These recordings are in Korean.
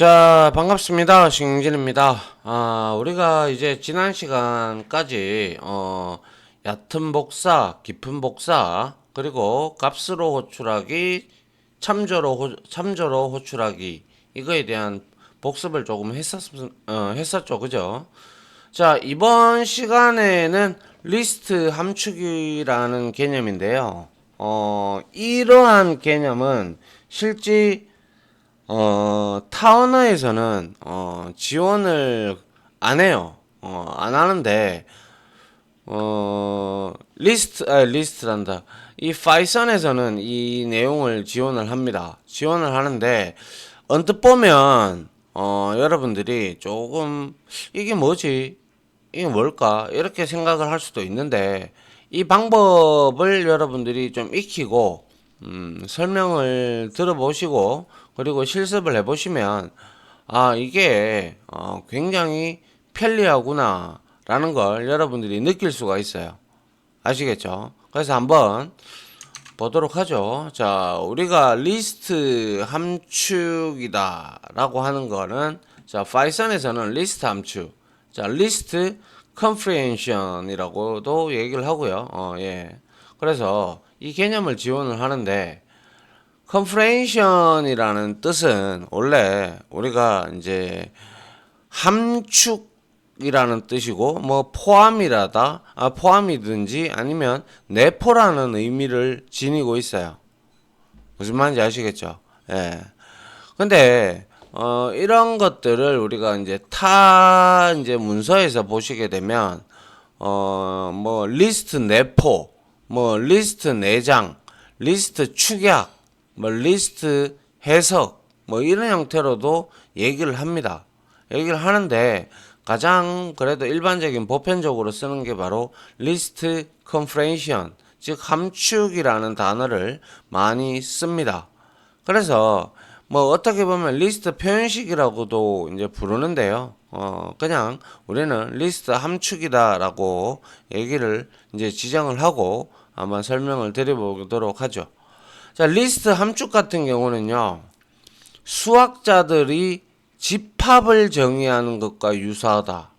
자, 반갑습니다. 신진입니다. 우리가 이제 지난 시간까지, 얕은 복사, 깊은 복사, 그리고 값으로 호출하기, 참조로 호출하기, 이거에 대한 복습을 조금 했었죠. 그죠? 자, 이번 시간에는 리스트 함축이라는 개념인데요. 이러한 개념은 실제 타원어에서는 지원을 안 해요. 안 하는데 리스트란다. 이 파이썬에서는 이 내용을 지원을 합니다. 지원을 하는데 언뜻 보면 여러분들이 조금 이게 뭐지? 이게 뭘까? 이렇게 생각을 할 수도 있는데 이 방법을 여러분들이 좀 익히고 설명을 들어보시고 그리고 실습을 해보시면 이게 굉장히 편리하구나 라는 걸 여러분들이 느낄 수가 있어요. 아시겠죠? 그래서 한번 보도록 하죠. 자, 우리가 리스트 함축이다 라고 하는 거는 자, 파이썬에서는 리스트 함축, 자, 리스트 컴프레hension이라고도 얘기를 하고요. 예. 그래서 이 개념을 지원을 하는데 컴프레hension이라는 뜻은 원래 우리가 이제 함축이라는 뜻이고 뭐 포함이든지 아니면 내포라는 의미를 지니고 있어요. 무슨 말인지 아시겠죠? 예. 근데 이런 것들을 우리가 이제 이제 문서에서 보시게 되면 뭐 리스트 내포, 뭐 리스트 내장, 리스트 축약, 뭐 리스트 해석, 뭐 이런 형태로도 얘기를 합니다. 얘기를 하는데 가장 그래도 일반적인 보편적으로 쓰는 게 바로 리스트 컴프레hension, 즉 함축이라는 단어를 많이 씁니다. 그래서 뭐 어떻게 보면 리스트 표현식이라고도 이제 부르는데요. 그냥 우리는 리스트 함축이다라고 얘기를 이제 지정을 하고 한번 설명을 드려보도록 하죠. 자, 리스트 함축 같은 경우는요, 수학자들이 집합을 정의하는 것과 유사하다.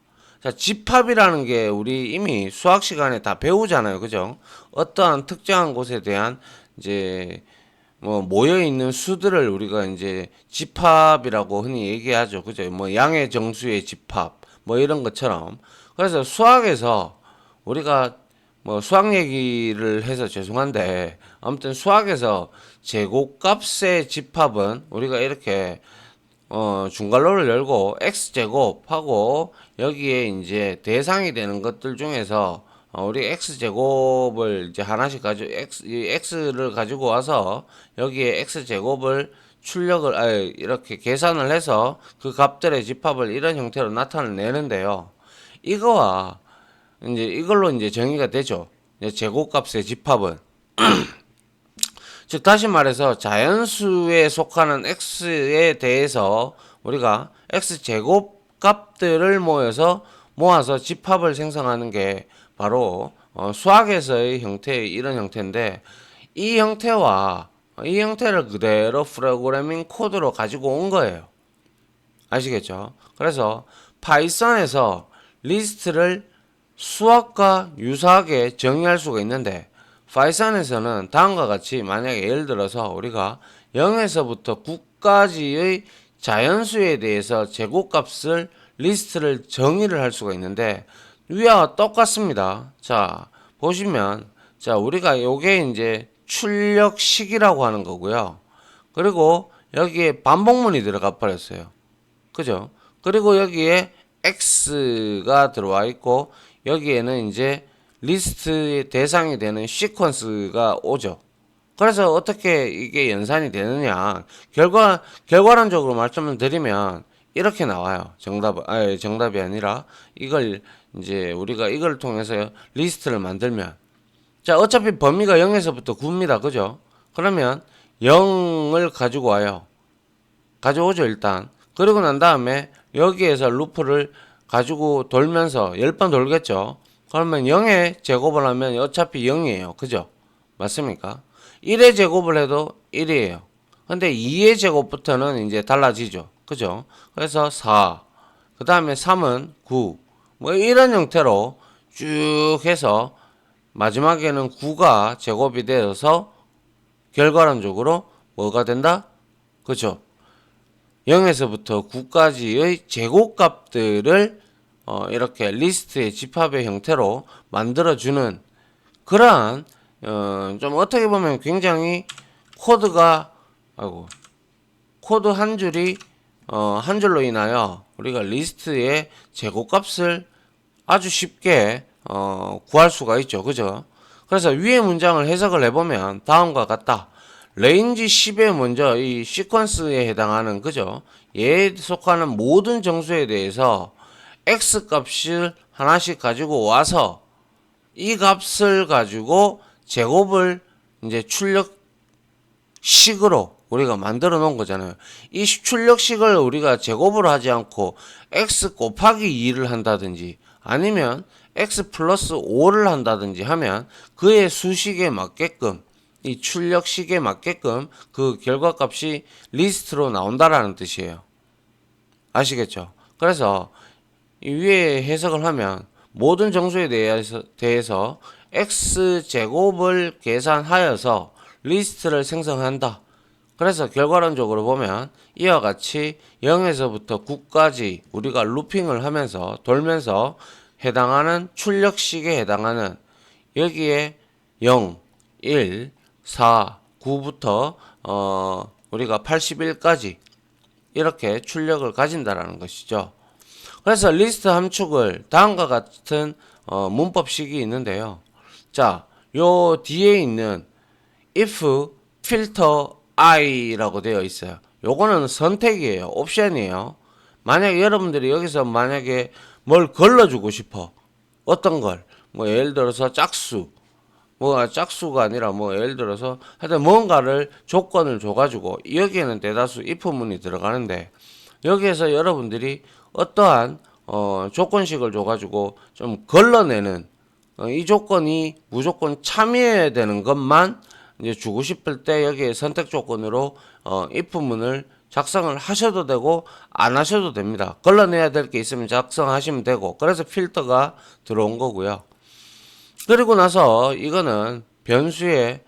자, 집합이라는 게 우리 이미 수학 시간에 다 배우잖아요. 그죠? 어떠한 특정한 곳에 대한 이제 뭐 모여 있는 수들을 우리가 이제 집합이라고 흔히 얘기하죠. 그죠? 뭐 양의 정수의 집합 뭐 이런 것처럼. 그래서 수학에서 우리가 뭐 수학 얘기를 해서 죄송한데 아무튼 수학에서 제곱값의 집합은 우리가 이렇게 중괄호를 열고 x제곱하고 여기에 이제 대상이 되는 것들 중에서 우리 x제곱을 이제 하나씩 가지고 x를 가지고 와서 여기에 x제곱을 이렇게 계산을 해서 그 값들의 집합을 이런 형태로 나타내는데요. 이거와 이제 이걸로 이제 정의가 되죠. 제곱값의 집합은 즉 다시 말해서 자연수에 속하는 x에 대해서 우리가 x제곱 값들을 모아서 집합을 생성하는 게 바로 수학에서의 이런 형태인데 이 형태를 그대로 프로그래밍 코드로 가지고 온 거예요. 아시겠죠? 그래서 파이썬에서 리스트를 수학과 유사하게 정의할 수가 있는데 파이썬에서는 다음과 같이 만약에 예를 들어서 우리가 0에서부터 9까지의 자연수에 대해서 제곱값을 리스트를 정의를 할 수가 있는데 위와 똑같습니다. 자, 보시면 자, 우리가 요게 이제 출력식이라고 하는 거고요. 그리고 여기에 반복문이 들어가 버렸어요. 그죠? 그리고 여기에 x가 들어와 있고 여기에는 이제 리스트의 대상이 되는 시퀀스가 오죠. 그래서 어떻게 이게 연산이 되느냐? 결과론적으로 말씀을 드리면 이렇게 나와요. 정답이 아니라 이걸 이제 우리가 이걸 통해서 리스트를 만들면 자, 어차피 범위가 0에서부터 9입니다. 그죠? 그러면 0을 가지고 와요. 가져오죠, 일단. 그리고 난 다음에 여기에서 루프를 가지고 돌면서 10번 돌겠죠. 그러면 0의 제곱을 하면 어차피 0이에요. 그죠? 맞습니까? 1의 제곱을 해도 1이에요. 근데 2의 제곱부터는 이제 달라지죠. 그죠? 그래서 4, 그 다음에 3은 9, 뭐 이런 형태로 쭉 해서 마지막에는 9가 제곱이 되어서 결과론적으로 뭐가 된다? 그죠? 0에서부터 9까지의 제곱값들을 이렇게 리스트의 집합의 형태로 만들어주는 그러한 좀 어떻게 보면 굉장히 코드가 코드 한 줄이 한 줄로 인하여 우리가 리스트의 제곱값을 아주 쉽게 구할 수가 있죠. 그죠? 그래서 위의 문장을 해석을 해보면 다음과 같다. 레인지 10에 먼저 이 시퀀스에 해당하는 그죠? 얘에 속하는 모든 정수에 대해서 x 값을 하나씩 가지고 와서 이 값을 가지고 제곱을 이제 출력식으로 우리가 만들어 놓은 거잖아요. 이 출력식을 우리가 제곱으로 하지 않고 x 곱하기 2를 한다든지 아니면 x 플러스 5를 한다든지 하면 그의 수식에 맞게끔 이 출력식에 맞게끔 그 결과값이 리스트로 나온다라는 뜻이에요. 아시겠죠? 그래서 이 위에 해석을 하면 모든 정수에 대해서 x제곱을 계산하여서 리스트를 생성한다. 그래서 결과론적으로 보면 이와 같이 0에서부터 9까지 우리가 루핑을 하면서 돌면서 해당하는 출력식에 해당하는 여기에 0, 1, 4, 9부터 우리가 81까지 이렇게 출력을 가진다라는 것이죠. 그래서 리스트 함축을 다음과 같은 문법식이 있는데요. 자, 요 뒤에 있는 if filter i라고 되어 있어요. 요거는 선택이에요. 옵션이에요. 만약에 여러분들이 여기서 만약에 뭘 걸러주고 싶어. 어떤 걸. 뭐 예를 들어서 짝수. 뭐 짝수가 아니라 뭐 예를 들어서 하여튼 뭔가를 조건을 줘가지고 여기에는 대다수 if문이 들어가는데 여기에서 여러분들이 어떠한 조건식을 줘가지고 좀 걸러내는 이 조건이 무조건 참여해야 되는 것만 이제 주고 싶을 때 여기에 선택 조건으로 if문을 작성을 하셔도 되고 안 하셔도 됩니다. 걸러내야 될 게 있으면 작성하시면 되고 그래서 필터가 들어온 거고요. 그리고 나서 이거는 변수의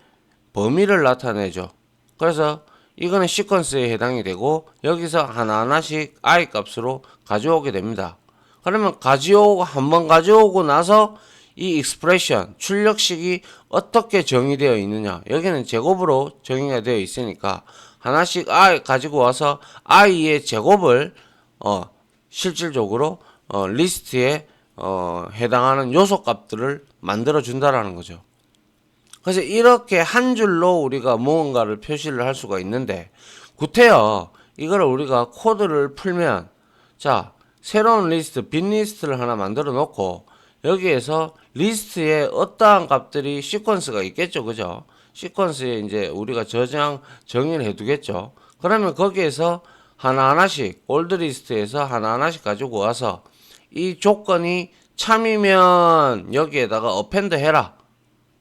범위를 나타내죠. 그래서 이거는 시퀀스에 해당이 되고 여기서 하나하나씩 i 값으로 가져오게 됩니다. 그러면 한번 가져오고 나서 이 익스프레션 출력식이 어떻게 정의되어 있느냐, 여기는 제곱으로 정의가 되어 있으니까 하나씩 i 가지고 와서 i의 제곱을 실질적으로 리스트에 해당하는 요소 값들을 만들어 준다라는 거죠. 그래서 이렇게 한 줄로 우리가 무언가를 표시를 할 수가 있는데 구태여 이거를 우리가 코드를 풀면 자 새로운 리스트 빈 리스트를 하나 만들어 놓고 여기에서 리스트에 어떠한 값들이 시퀀스가 있겠죠. 그죠? 시퀀스에 이제 우리가 정의를 해 두겠죠. 그러면 거기에서 하나하나씩 올드 리스트에서 하나하나씩 가지고 와서 이 조건이 참이면 여기에다가 어펜드 해라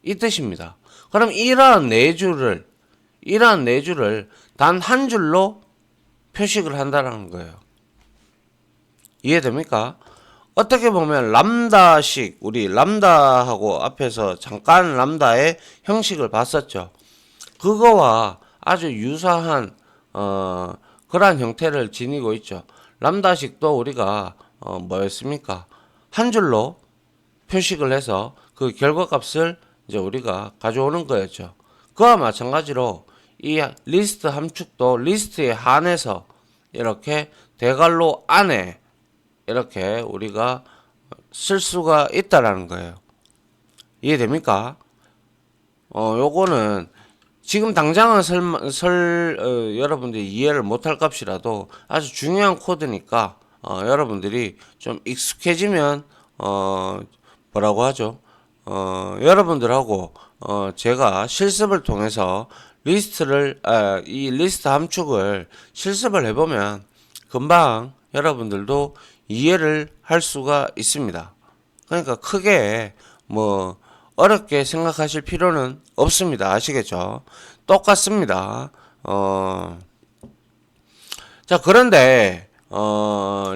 이 뜻입니다. 그럼 이러한 네 줄을 단 한 줄로 표식을 한다는 거예요. 이해됩니까? 어떻게 보면 람다식 우리 람다하고 앞에서 잠깐 람다의 형식을 봤었죠. 그거와 아주 유사한 그러한 형태를 지니고 있죠. 람다식도 우리가 뭐였습니까? 한 줄로 표식을 해서 그 결과값을 이제 우리가 가져오는 거였죠. 그와 마찬가지로 이 리스트 함축도 리스트에 한해서 이렇게 대괄호 안에 이렇게 우리가 쓸 수가 있다라는 거예요. 이해됩니까? 요거는 지금 당장은 여러분들이 이해를 못할 값이라도 아주 중요한 코드니까 여러분들이 좀 익숙해지면 뭐라고 하죠? 여러분들하고 제가 실습을 통해서 이 리스트 함축을 실습을 해보면 금방 여러분들도 이해를 할 수가 있습니다. 그러니까 크게 뭐 어렵게 생각하실 필요는 없습니다. 아시겠죠? 똑같습니다. 자, 그런데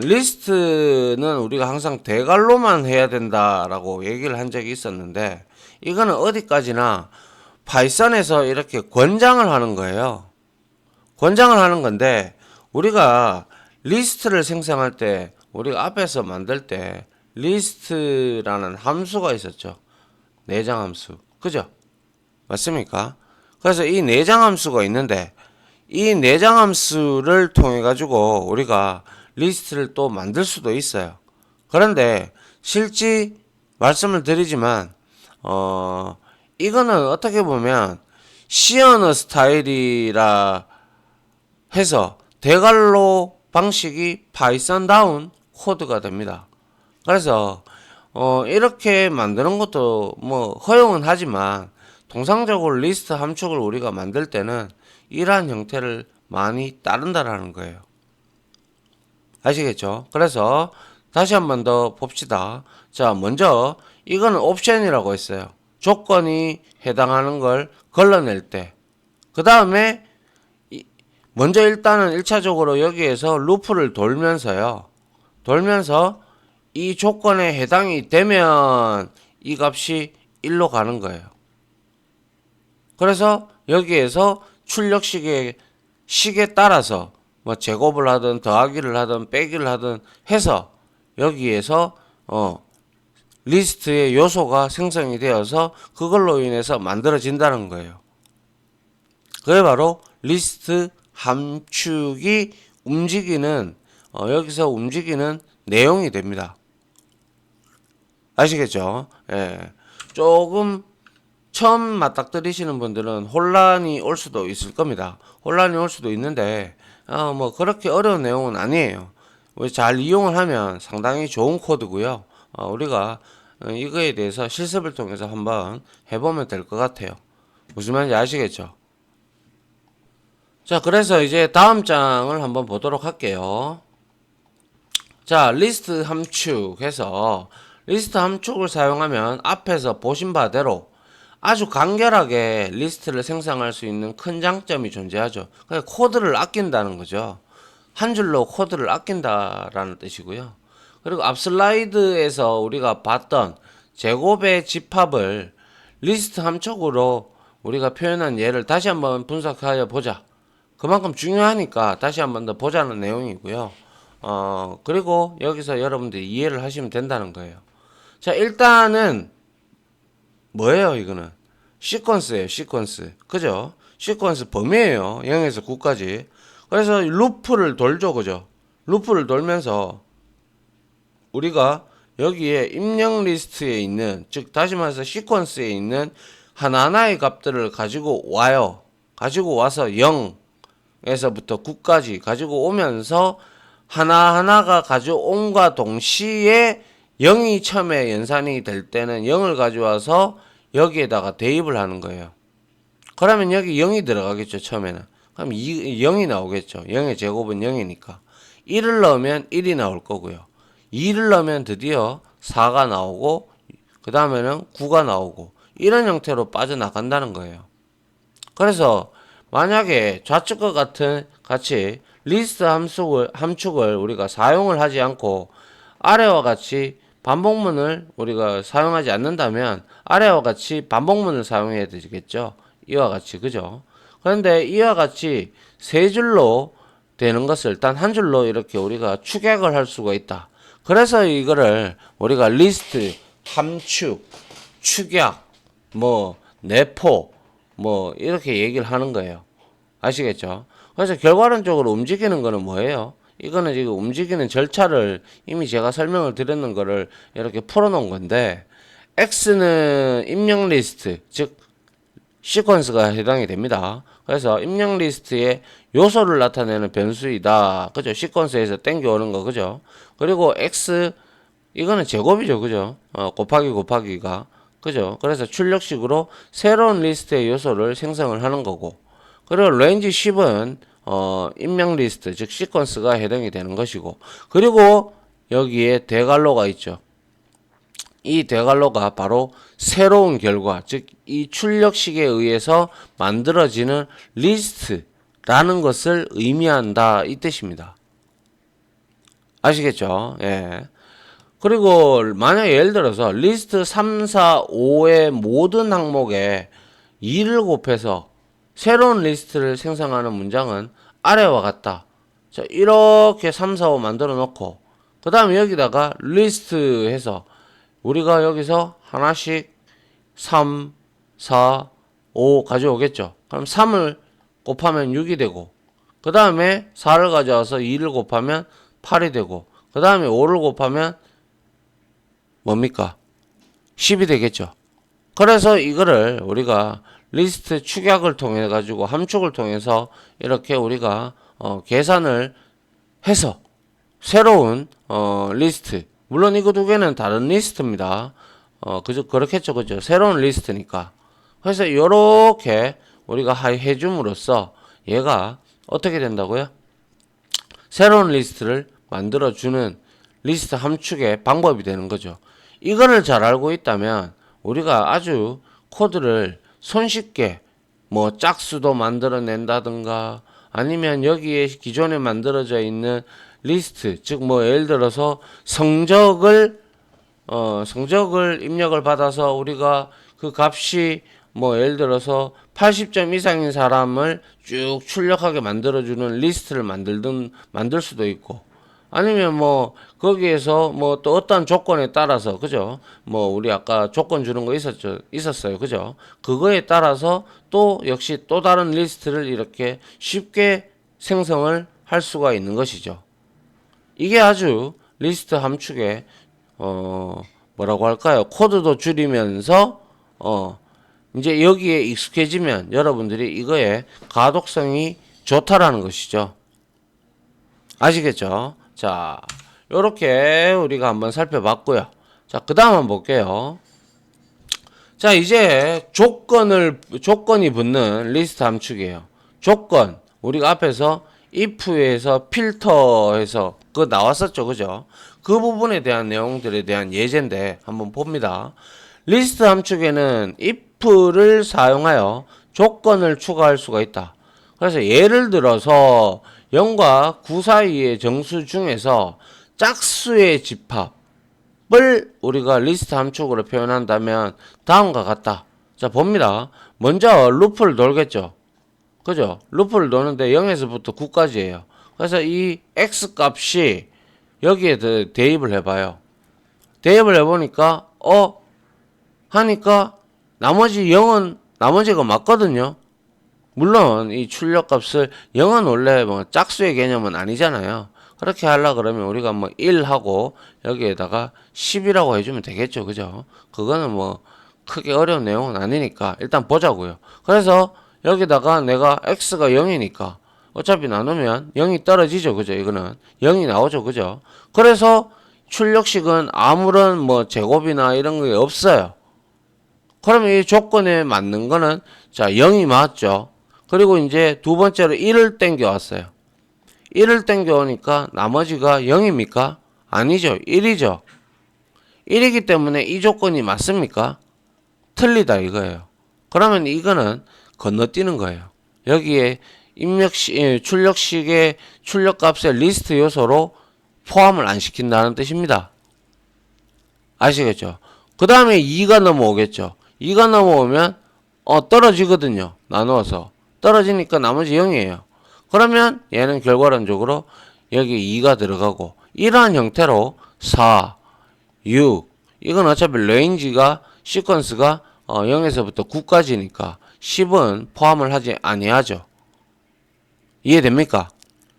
리스트는 우리가 항상 대괄호만 해야 된다라고 얘기를 한 적이 있었는데, 이거는 어디까지나 파이썬에서 이렇게 권장을 하는 거예요. 권장을 하는 건데, 우리가 리스트를 생성할 때, 우리가 앞에서 만들 때 리스트라는 함수가 있었죠. 내장 함수. 그죠? 맞습니까? 그래서 이 내장 함수가 있는데, 이 내장 함수를 통해 가지고 우리가 리스트를 또 만들 수도 있어요. 그런데 실제 말씀을 드리지만 이거는 어떻게 보면 C 언어 스타일이라 해서 대괄호 방식이 파이썬다운 코드가 됩니다. 그래서 이렇게 만드는 것도 뭐 허용은 하지만 통상적으로 리스트 함축을 우리가 만들 때는 이러한 형태를 많이 따른다라는 거예요. 아시겠죠? 그래서 다시 한 번 더 봅시다. 자, 먼저 이거는 옵션이라고 했어요. 조건이 해당하는 걸 걸러낼 때. 그 다음에 먼저 일단은 1차적으로 여기에서 루프를 돌면서요. 돌면서 이 조건에 해당이 되면 이 값이 1로 가는 거예요. 그래서 여기에서 출력식에 따라서 뭐 제곱을 하든 더하기를 하든 빼기를 하든 해서 여기에서 리스트의 요소가 생성이 되어서 그걸로 인해서 만들어진다는 거예요. 그게 바로 리스트 함축이 움직이는 여기서 움직이는 내용이 됩니다. 아시겠죠? 예. 조금 처음 맞닥뜨리시는 분들은 혼란이 올 수도 있을 겁니다. 혼란이 올 수도 있는데 뭐 그렇게 어려운 내용은 아니에요. 잘 이용을 하면 상당히 좋은 코드고요. 우리가 이거에 대해서 실습을 통해서 한번 해보면 될 것 같아요. 무슨 말인지 아시겠죠? 자, 그래서 이제 다음 장을 한번 보도록 할게요. 자, 리스트 함축해서 리스트 함축을 사용하면 앞에서 보신 바대로 아주 간결하게 리스트를 생성할 수 있는 큰 장점이 존재하죠. 그러니까 코드를 아낀다는 거죠. 한 줄로 코드를 아낀다라는 뜻이고요. 그리고 앞 슬라이드에서 우리가 봤던 제곱의 집합을 리스트 함축으로 우리가 표현한 예를 다시 한번 분석하여 보자. 그만큼 중요하니까 다시 한번 더 보자는 내용이고요. 그리고 여기서 여러분들이 이해를 하시면 된다는 거예요. 자, 일단은 뭐예요, 이거는? 시퀀스예요, 시퀀스. 그죠? 시퀀스 범위예요. 0에서 9까지. 그래서 루프를 돌죠, 그죠? 루프를 돌면서 우리가 여기에 입력 리스트에 있는, 즉 다시 말해서 시퀀스에 있는 하나하나의 값들을 가지고 와요. 가지고 와서 0에서부터 9까지 가지고 오면서 하나하나가 가져옴과 동시에 0이 처음에 연산이 될 때는 0을 가져와서 여기에다가 대입을 하는 거예요. 그러면 여기 0이 들어가겠죠, 처음에는. 그럼 0이 나오겠죠. 0의 제곱은 0이니까. 1을 넣으면 1이 나올 거고요. 2를 넣으면 드디어 4가 나오고, 그 다음에는 9가 나오고, 이런 형태로 빠져나간다는 거예요. 그래서 만약에 좌측과 같이 리스트 함축을 우리가 사용을 하지 않고 아래와 같이 반복문을 우리가 사용하지 않는다면 아래와 같이 반복문을 사용해야 되겠죠. 이와 같이, 그죠? 그런데 이와 같이 세 줄로 되는 것을 단 한 줄로 이렇게 우리가 축약을 할 수가 있다. 그래서 이거를 우리가 리스트, 함축, 축약, 뭐 내포, 뭐 이렇게 얘기를 하는 거예요. 아시겠죠? 그래서 결과론적으로 움직이는 거는 뭐예요? 이거는 지금 움직이는 절차를 이미 제가 설명을 드렸는 거를 이렇게 풀어놓은 건데, X는 입력 리스트, 즉 시퀀스가 해당이 됩니다. 그래서 입력 리스트에 요소를 나타내는 변수이다. 그죠? 시퀀스에서 땡겨오는 거, 그죠? 그리고 X, 이거는 제곱이죠, 그죠? 곱하기 곱하기가, 그죠? 그래서 출력식으로 새로운 리스트의 요소를 생성을 하는 거고, 그리고 range 10은 입력 리스트, 즉 시퀀스가 해당이 되는 것이고, 그리고 여기에 대괄호가 있죠. 이 대괄호가 바로 새로운 결과, 즉 이 출력식에 의해서 만들어지는 리스트, 라는 것을 의미한다 이 뜻입니다. 아시겠죠? 예. 그리고 만약에 예를 들어서 리스트 3, 4, 5의 모든 항목에 2를 곱해서 새로운 리스트를 생성하는 문장은 아래와 같다. 자, 이렇게 3, 4, 5 만들어 놓고 그 다음에 여기다가 리스트 해서 우리가 여기서 하나씩 3, 4, 5 가져오겠죠. 그럼 3을 곱하면 6이 되고 그 다음에 4를 가져와서 2를 곱하면 8이 되고 그 다음에 5를 곱하면 뭡니까? 10이 되겠죠. 그래서 이거를 우리가 리스트 축약을 통해 가지고 함축을 통해서 이렇게 우리가 계산을 해서 새로운 리스트, 물론 이거 두 개는 다른 리스트입니다. 그렇겠죠, 그죠? 새로운 리스트니까. 그래서 이렇게 우리가 해줌으로써 얘가 어떻게 된다고요? 새로운 리스트를 만들어주는 리스트 함축의 방법이 되는 거죠. 이거를 잘 알고 있다면 우리가 아주 코드를 손쉽게 뭐 짝수도 만들어낸다든가 아니면 여기에 기존에 만들어져 있는 리스트, 즉 뭐 예를 들어서 성적을 입력을 받아서 우리가 그 값이 뭐 예를 들어서 80점 이상인 사람을 쭉 출력하게 만들어주는 리스트를 만들 수도 있고 아니면 뭐 거기에서 뭐 또 어떠한 조건에 따라서 그죠? 뭐 우리 아까 조건 주는 거 있었어요. 그죠? 그거에 따라서 또 역시 또 다른 리스트를 이렇게 쉽게 생성을 할 수가 있는 것이죠. 이게 아주 리스트 함축의 뭐라고 할까요? 코드도 줄이면서 이제 여기에 익숙해지면 여러분들이 이거에 가독성이 좋다라는 것이죠. 아시겠죠? 자, 요렇게 우리가 한번 살펴봤고요. 자, 그 다음 한번 볼게요. 자, 이제 조건이 붙는 리스트 함축이에요. 조건. 우리가 앞에서 if에서 필터해서 그거 나왔었죠. 그죠? 그 부분에 대한 내용들에 대한 예제인데 한번 봅니다. 리스트 함축에는 if를 사용하여 조건을 추가할 수가 있다. 그래서 예를 들어서 0과 9 사이의 정수 중에서 짝수의 집합을 우리가 리스트 함축으로 표현한다면 다음과 같다. 자, 봅니다. 먼저 루프를 돌겠죠. 그죠? 루프를 도는데 0에서부터 9까지예요. 그래서 이 x 값이 여기에 대입을 해봐요. 대입을 해보니까 하니까 나머지가 맞거든요. 물론 이 출력값을 0은 원래 뭐 짝수의 개념은 아니잖아요. 그렇게 하려고 그러면 우리가 뭐 1하고 여기에다가 10이라고 해주면 되겠죠. 그죠? 그거는 뭐 크게 어려운 내용은 아니니까 일단 보자고요. 그래서 여기다가 내가 x가 0이니까 어차피 나누면 0이 떨어지죠. 그죠? 이거는 0이 나오죠. 그죠? 그래서 출력식은 아무런 뭐 제곱이나 이런 게 없어요. 그러면 이 조건에 맞는 거는 자 0이 맞죠. 그리고 이제 두 번째로 1을 땡겨 왔어요. 1을 땡겨 오니까 나머지가 0입니까? 아니죠. 1이죠. 1이기 때문에 이 조건이 맞습니까? 틀리다 이거예요. 그러면 이거는 건너뛰는 거예요. 여기에 출력식의 출력값의 리스트 요소로 포함을 안 시킨다는 뜻입니다. 아시겠죠? 그 다음에 2가 넘어오겠죠. 2가 넘어오면 떨어지거든요. 나누어서. 떨어지니까 나머지 0이에요. 그러면 얘는 결과론적으로 여기 2가 들어가고 이러한 형태로 4, 6 이건 어차피 레인지가 시퀀스가 0에서부터 9까지니까 10은 포함을 하지 아니하죠. 이해됩니까?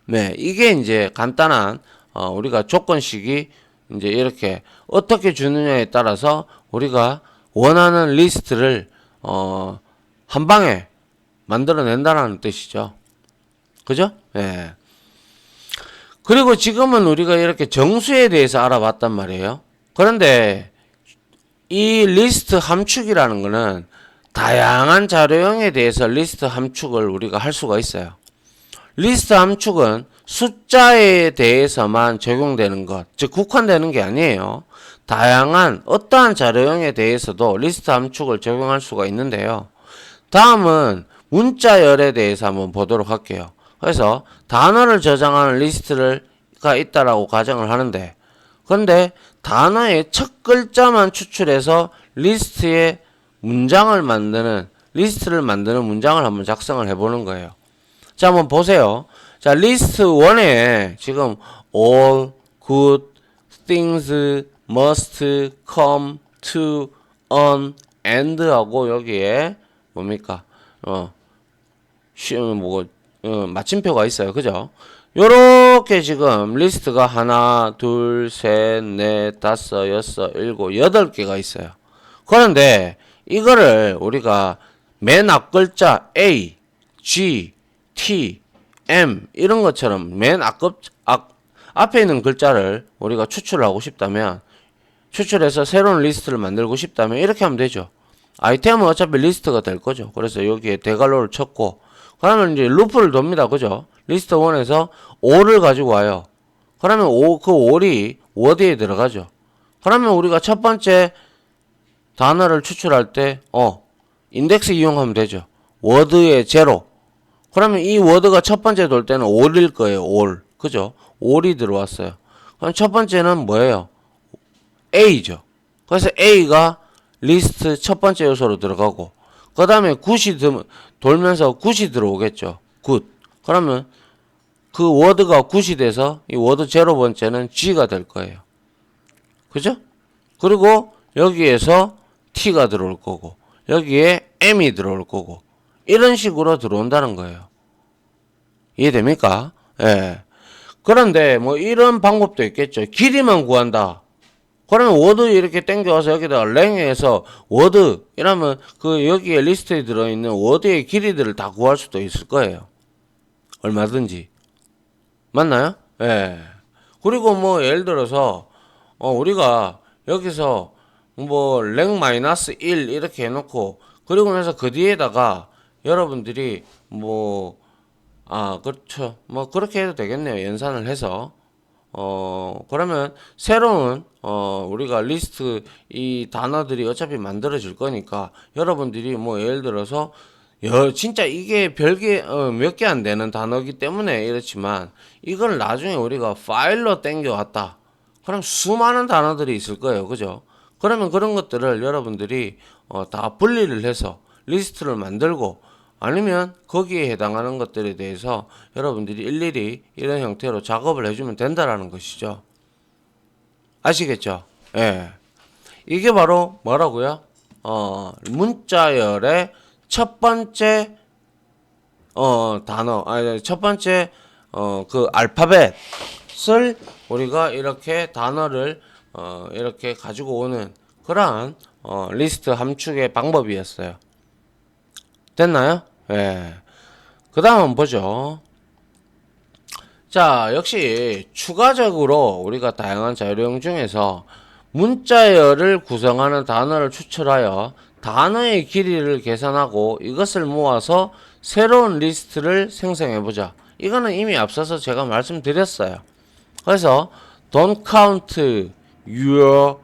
네, 이게 이제 간단한 우리가 조건식이 이제 이렇게 어떻게 주느냐에 따라서 우리가 원하는 리스트를 한 방에 만들어낸다는 뜻이죠. 그죠? 예. 그리고 지금은 우리가 이렇게 정수에 대해서 알아봤단 말이에요. 그런데 이 리스트 함축이라는 거는 다양한 자료형에 대해서 리스트 함축을 우리가 할 수가 있어요. 리스트 함축은 숫자에 대해서만 적용되는 것, 즉 국한되는 게 아니에요. 다양한 어떠한 자료형에 대해서도 리스트 함축을 적용할 수가 있는데요. 다음은 문자열에 대해서 한번 보도록 할게요. 그래서 단어를 저장하는 리스트가 있다라고 가정을 하는데, 근데 단어의 첫 글자만 추출해서 리스트를 만드는 문장을 한번 작성을 해보는 거예요. 자, 한번 보세요. 자, 리스트 1에 지금 all, good, things, must, come, to, on, and 하고 여기에 뭡니까? 마침표가 있어요. 그죠? 요렇게 지금 리스트가 하나, 둘, 셋, 넷, 다섯, 여섯, 일곱, 8개가 있어요. 그런데 이거를 우리가 맨 앞 글자 A, G, T, M 이런 것처럼 맨 앞에 있는 글자를 우리가 추출하고 싶다면, 추출해서 새로운 리스트를 만들고 싶다면 이렇게 하면 되죠. 아이템은 어차피 리스트가 될 거죠. 그래서 여기에 대괄호를 쳤고, 그러면 이제 루프를 돕니다. 그죠? 리스트 1에서 5를 가지고 와요. 그러면 그 5이 워드에 들어가죠. 그러면 우리가 첫 번째 단어를 추출할 때, 인덱스 이용하면 되죠. 워드의 제로. 그러면 이 워드가 첫 번째 돌 때는 5일 거예요. 5. 그죠? 5이 들어왔어요. 그럼 첫 번째는 뭐예요? A죠. 그래서 A가 리스트 첫 번째 요소로 들어가고, 그 다음에 돌면서 굿이 들어오겠죠. 굿. 그러면 그 워드가 굿이 돼서 이 워드 제로 번째는 G가 될 거예요. 그죠? 그리고 여기에서 T가 들어올 거고, 여기에 M이 들어올 거고, 이런 식으로 들어온다는 거예요. 이해됩니까? 예. 그런데 뭐 이런 방법도 있겠죠. 길이만 구한다. 그러면 워드 이렇게 땡겨와서 여기다가 랭에서 워드 이러면 그 여기에 리스트에 들어있는 워드의 길이들을 다 구할 수도 있을 거예요. 얼마든지. 맞나요? 예. 그리고 뭐 예를 들어서 우리가 여기서 뭐 랭 마이너스 1 이렇게 해놓고, 그리고 나서 그 뒤에다가 여러분들이 그렇죠. 뭐 그렇게 해도 되겠네요. 연산을 해서. 그러면 새로운 우리가 리스트 이 단어들이 어차피 만들어질 거니까, 여러분들이 뭐 예를 들어서 진짜 이게 별개 몇 개 안 되는 단어이기 때문에 이렇지만, 이걸 나중에 우리가 파일로 땡겨 왔다. 그럼 수많은 단어들이 있을 거예요. 그죠? 그러면 그런 것들을 여러분들이 다 분리를 해서 리스트를 만들고, 아니면 거기에 해당하는 것들에 대해서 여러분들이 일일이 이런 형태로 작업을 해주면 된다라는 것이죠. 아시겠죠? 예. 이게 바로 뭐라고요? 문자열의 첫 번째 단어, 첫 번째 그 알파벳을 우리가 이렇게 단어를 이렇게 가지고 오는 그러한 리스트 함축의 방법이었어요. 됐나요? 예. 그 다음 보죠. 자, 역시 추가적으로 우리가 다양한 자료형 중에서 문자열을 구성하는 단어를 추출하여 단어의 길이를 계산하고 이것을 모아서 새로운 리스트를 생성해보자. 이거는 이미 앞서서 제가 말씀드렸어요. 그래서 don't count your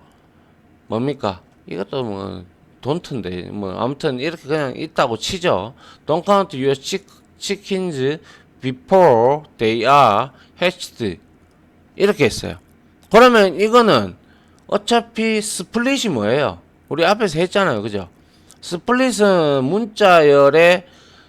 뭡니까? 이것도 뭐 don't인데 뭐 아무튼 이렇게 그냥 있다고 치죠. Don't count your chickens before they are hatched. 이렇게 했어요. 그러면 이거는 어차피 스플릿이 뭐예요? 우리 앞에서 했잖아요. 그죠? 스플릿은 문자열의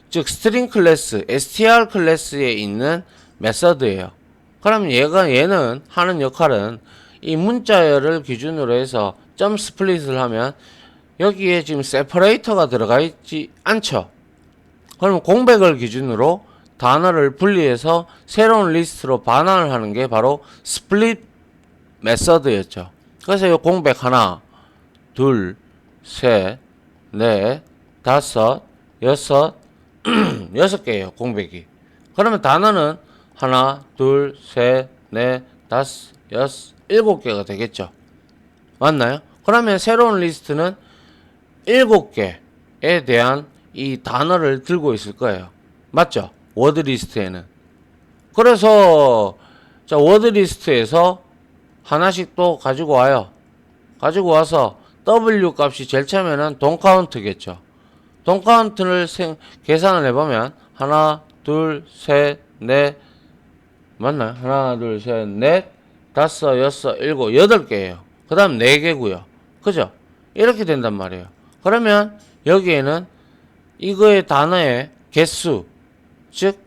즉 스트링 클래스, str 클래스에 있는 메서드예요. 그럼 얘는 하는 역할은 이 문자열을 기준으로 해서 점 스플릿을 하면 여기에 지금 세퍼레이터가 들어가 있지 않죠. 그러면 공백을 기준으로 단어를 분리해서 새로운 리스트로 반환을 하는 게 바로 스플릿 메서드였죠. 그래서 이 공백 하나, 둘, 셋, 넷, 다섯, 여섯, 6개예요. 공백이. 그러면 단어는 하나, 둘, 셋, 넷, 다섯, 여섯, 7개가 되겠죠. 맞나요? 그러면 새로운 리스트는 7개에 대한 이 단어를 들고 있을 거예요. 맞죠? 워드 리스트에는. 그래서 자, 워드 리스트에서 하나씩 또 가지고 와요. 가지고 와서 W 값이 제일 처음에는 돈 카운트겠죠. 돈 카운트를 계산을 해보면 하나, 둘, 셋, 넷, 맞나요? 하나, 둘, 셋, 넷, 다섯, 여섯, 일곱, 여덟 개예요. 그 다음 네 개고요. 그죠? 이렇게 된단 말이에요. 그러면 여기에는 이거의 단어의 개수, 즉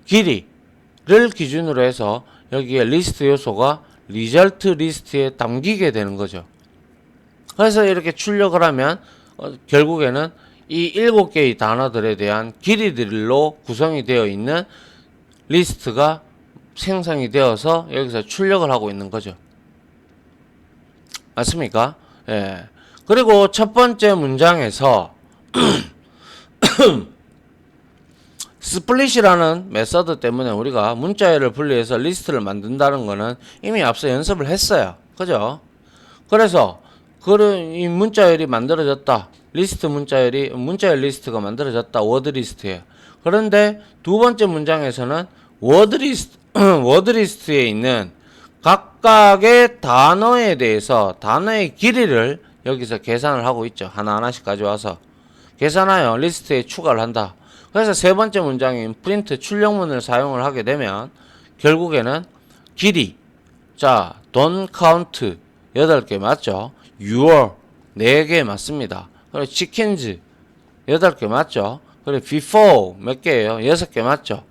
길이를 기준으로 해서 여기에 리스트 요소가 리절트 리스트에 담기게 되는 거죠. 그래서 이렇게 출력을 하면 결국에는 이 7개의 단어들에 대한 길이들로 구성이 되어 있는 리스트가 생성이 되어서 여기서 출력을 하고 있는 거죠. 맞습니까? 예. 그리고 첫 번째 문장에서 스플릿이라는 메서드 때문에 우리가 문자열을 분리해서 리스트를 만든다는 거는 이미 앞서 연습을 했어요. 그죠? 그래서 이 문자열이 만들어졌다. 문자열 리스트가 만들어졌다. 워드 리스트에. 그런데 두 번째 문장에서는 워드 리스트에 있는 각각의 단어에 대해서 단어의 길이를 여기서 계산을 하고 있죠. 하나하나씩 가져와서 계산하여 리스트에 추가를 한다. 그래서 세 번째 문장인 프린트 출력문을 사용을 하게 되면 결국에는 길이, 자, don't count 8개 맞죠? your 4개 맞습니다. 그리고 chickens 8개 맞죠? 그리고 before 몇 개예요? 6개 맞죠?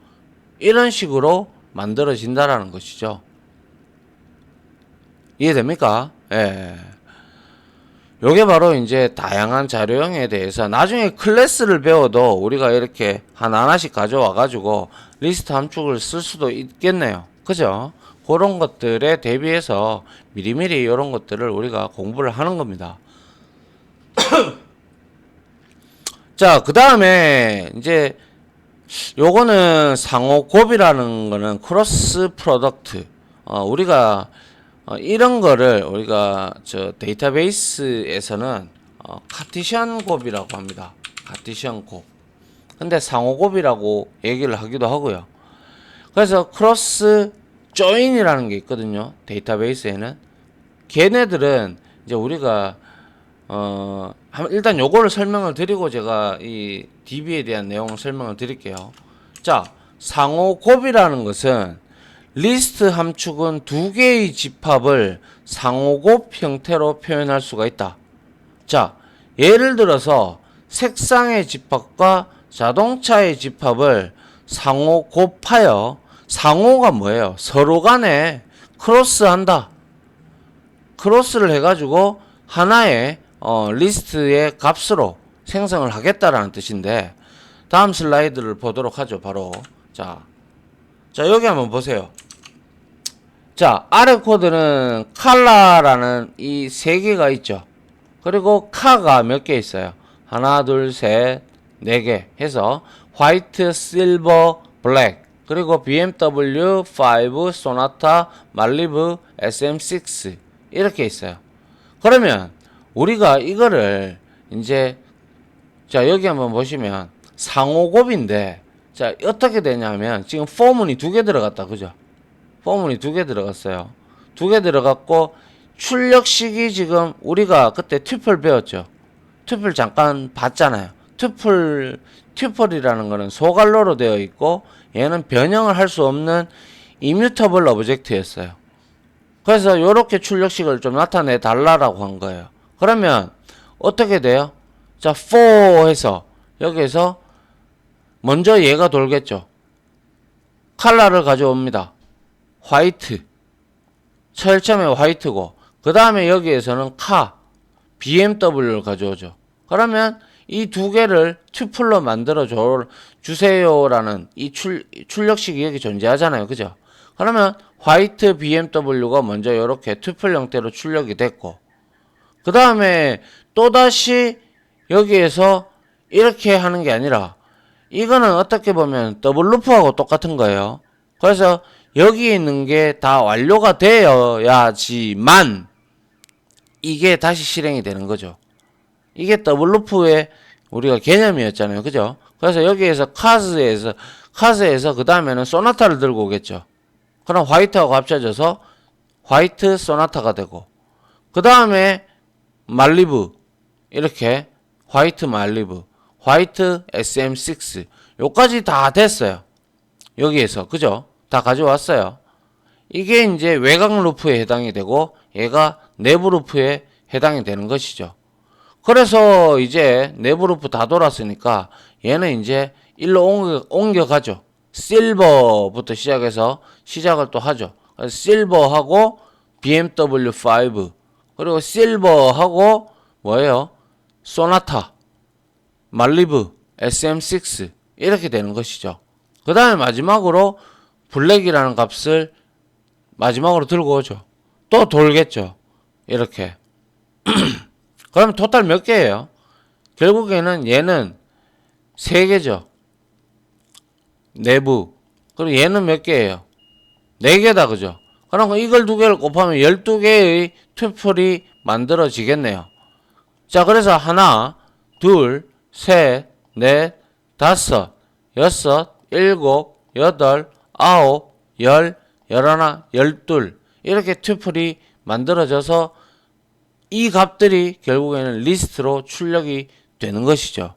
이런 식으로 만들어진다라는 것이죠. 이해됩니까? 예. 요게 바로 이제 다양한 자료형에 대해서 나중에 클래스를 배워도 우리가 이렇게 하나하나씩 가져와 가지고 리스트 함축을 쓸 수도 있겠네요. 그죠? 그런 것들에 대비해서 미리미리 이런 것들을 우리가 공부를 하는 겁니다. 자, 그 다음에 이제 요거는 상호 곱이라는 거는 크로스 프로덕트. 우리가 이런 거를 우리가 데이터베이스에서는 카티션 곱이라고 합니다. 카티션 곱. 근데 상호 곱이라고 얘기를 하기도 하고요. 그래서 크로스 조인이라는 게 있거든요. 데이터베이스에는. 걔네들은 이제 우리가 일단 요거를 설명을 드리고 제가 이 DB에 대한 내용을 설명을 드릴게요. 자, 상호 곱이라는 것은 리스트 함축은 두 개의 집합을 상호곱 형태로 표현할 수가 있다. 자, 예를 들어서 색상의 집합과 자동차의 집합을 상호곱하여, 상호가 뭐예요? 서로 간에 크로스한다. 크로스를 해가지고 하나의 리스트의 값으로 생성을 하겠다라는 뜻인데, 다음 슬라이드를 보도록 하죠. 바로 자 여기 한번 보세요. 자, 아래 코드는 칼라라는 이 세 개가 있죠. 그리고 카가 몇 개 있어요. 하나, 둘, 셋, 네 개 해서 화이트, 실버, 블랙, 그리고 BMW 5, 소나타, 말리브, SM6 이렇게 있어요. 그러면 우리가 이거를 이제 자, 여기 한번 보시면 상호곱인데, 자, 어떻게 되냐면 지금 포문이 두 개 들어갔다. 그죠? 포문이 두 개 들어갔어요. 두 개 들어갔고 출력식이 지금 우리가 그때 튜플 배웠죠. 튜플 잠깐 봤잖아요. 튜플이라는 거는 소갈로로 되어 있고 얘는 변형을 할 수 없는 이뮤터블 오브젝트였어요. 그래서 이렇게 출력식을 좀 나타내 달라라고 한 거예요. 그러면 어떻게 돼요? 자, for 해서 여기에서 먼저 얘가 돌겠죠. 컬러를 가져옵니다. 화이트. 제일 처음에 화이트고, 그 다음에 여기에서는 BMW를 가져오죠. 그러면 이 두 개를 튜플로 만들어 주세요라는 이 출력식이 여기 존재하잖아요. 그죠? 그러면 화이트 BMW가 먼저 이렇게 튜플 형태로 출력이 됐고, 그 다음에 또다시 여기에서 이렇게 하는 게 아니라 이거는 어떻게 보면 더블 루프하고 똑같은 거예요. 그래서 여기 있는 게 다 완료가 되어야지만 이게 다시 실행이 되는 거죠. 이게 더블 루프의 우리가 개념이었잖아요. 그죠? 그래서 여기에서 카스에서 그 다음에는 소나타를 들고 오겠죠. 그럼 화이트하고 합쳐져서 화이트 소나타가 되고, 그 다음에 말리브, 이렇게 화이트 말리브, 화이트 SM6 요까지 다 됐어요. 여기에서. 그죠? 다 가져왔어요. 이게 이제 외곽 루프에 해당이 되고 얘가 내부 루프에 해당이 되는 것이죠. 그래서 이제 내부 루프 다 돌았으니까 얘는 이제 일로 옮겨가죠. 실버부터 시작해서 시작을 또 하죠. 실버하고 BMW5 그리고 실버하고 뭐예요? 소나타, 말리브, SM6 이렇게 되는 것이죠. 그 다음에 마지막으로 블랙이라는 값을 마지막으로 들고 오죠. 또 돌겠죠. 이렇게. 그러면 토탈 몇 개예요? 결국에는 얘는 3개죠. 내부. 그리고 얘는 몇 개예요? 4개다. 그죠? 그럼 이걸 2개를 곱하면 12개의 투플이 만들어지겠네요. 자, 그래서 하나, 둘, 셋, 넷, 다섯, 여섯, 일곱, 여덟, 아홉, 열, 열하나, 열둘 이렇게 투플이 만들어져서 이 값들이 결국에는 리스트로 출력이 되는 것이죠.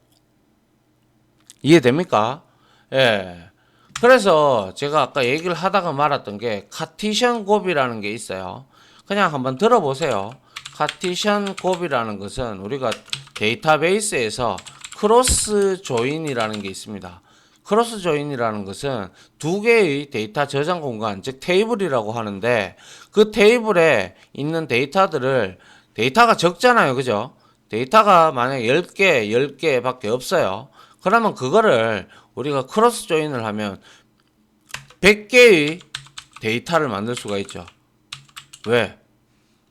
이해됩니까? 예. 그래서 제가 아까 얘기를 하다가 말았던 게 카티션 곱이라는 게 있어요. 그냥 한번 들어보세요. 카티션 곱이라는 것은 우리가 데이터베이스에서 크로스 조인이라는 게 있습니다. 크로스 조인이라는 것은 2개의 데이터 저장 공간, 즉 테이블이라고 하는데 그 테이블에 있는 데이터가 적잖아요. 그죠? 데이터가 만약에 10개 밖에 없어요. 그러면 그거를 우리가 크로스 조인을 하면 100개의 데이터를 만들 수가 있죠. 왜?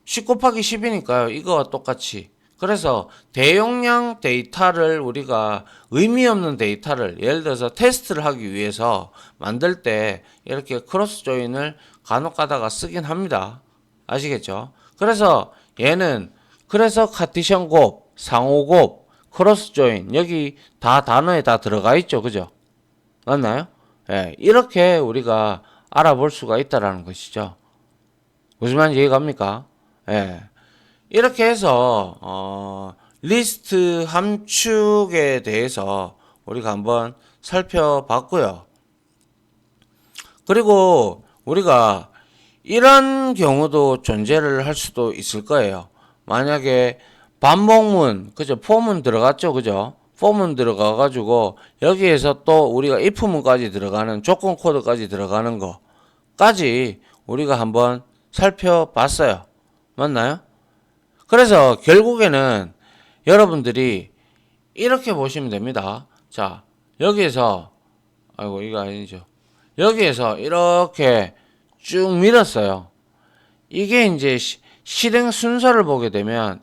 10 곱하기 10이니까요. 이거와 똑같이. 그래서 대용량 데이터를 우리가 의미 없는 데이터를 예를 들어서 테스트를 하기 위해서 만들 때 이렇게 크로스 조인을 간혹 가다가 쓰긴 합니다. 아시겠죠? 그래서 얘는 그래서 카티션 곱, 상호 곱, 크로스 조인 여기 다 단어에 다 들어가 있죠. 그죠? 맞나요? 예, 이렇게 우리가 알아볼 수가 있다라는 것이죠. 무슨 말인지 이해갑니까? 예. 이렇게 해서 리스트 함축에 대해서 우리가 한번 살펴봤고요. 그리고 우리가 이런 경우도 존재를 할 수도 있을 거예요. 만약에 반복문, 그죠? 폼은 들어갔죠, 그죠? 폼은 들어가가지고 여기에서 또 우리가 if문까지 들어가는 조건 코드까지 들어가는 거까지 우리가 한번 살펴봤어요. 맞나요? 그래서 결국에는 여러분들이 이렇게 보시면 됩니다. 자, 여기에서 아이고 이거 아니죠. 여기에서 이렇게 쭉 밀었어요. 이게 이제 실행 순서를 보게 되면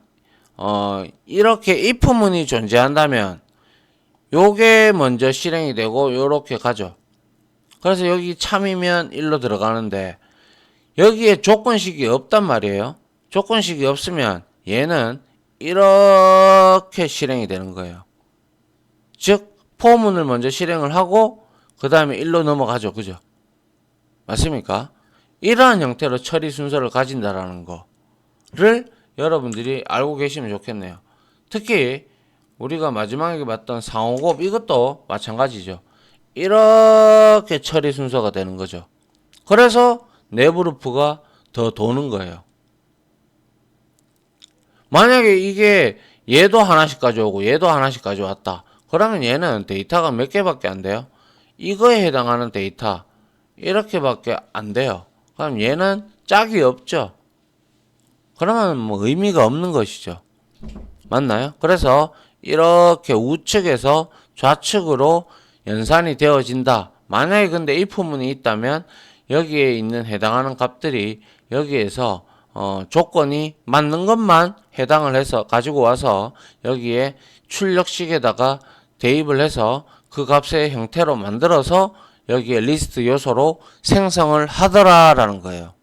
이렇게 if문이 존재한다면 요게 먼저 실행이 되고 요렇게 가죠. 그래서 여기 참이면 1로 들어가는데 여기에 조건식이 없단 말이에요. 조건식이 없으면 얘는 이렇게 실행이 되는 거예요. 즉 포문을 먼저 실행을 하고 그 다음에 1로 넘어가죠. 그죠? 맞습니까? 이러한 형태로 처리 순서를 가진다라는 거를 여러분들이 알고 계시면 좋겠네요. 특히 우리가 마지막에 봤던 상호곱 이것도 마찬가지죠. 이렇게 처리 순서가 되는 거죠. 그래서 내부 루프가 더 도는 거예요. 만약에 이게 얘도 하나씩 가져오고 얘도 하나씩 가져왔다. 그러면 얘는 데이터가 몇 개밖에 안 돼요. 이거에 해당하는 데이터 이렇게밖에 안 돼요. 그럼 얘는 짝이 없죠. 그러면 뭐 의미가 없는 것이죠. 맞나요? 그래서 이렇게 우측에서 좌측으로 연산이 되어진다. 만약에 근데 if문이 있다면 여기에 있는 해당하는 값들이 여기에서 조건이 맞는 것만 해당을 해서 가지고 와서 여기에 출력식에다가 대입을 해서 그 값의 형태로 만들어서 여기에 리스트 요소로 생성을 하더라라는 거예요.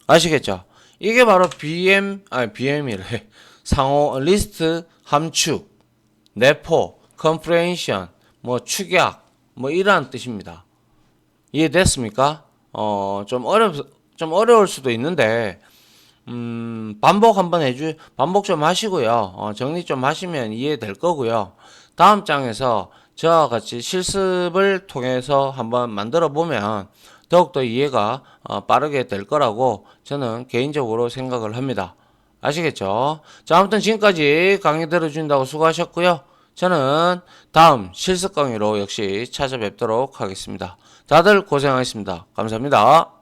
아시겠죠? 이게 바로 BM이래. 상호 리스트 함축, 내포, 컴프레hension, 뭐 축약, 뭐 이러한 뜻입니다. 이해됐습니까? 좀 어려울 수도 있는데, 반복 좀 하시고요. 정리 좀 하시면 이해될 거고요. 다음 장에서 저와 같이 실습을 통해서 한번 만들어 보면 더욱더 이해가 빠르게 될 거라고 저는 개인적으로 생각을 합니다. 아시겠죠? 자, 아무튼 지금까지 강의 들어준다고 수고하셨고요. 저는 다음 실습 강의로 역시 찾아뵙도록 하겠습니다. 다들 고생하셨습니다. 감사합니다.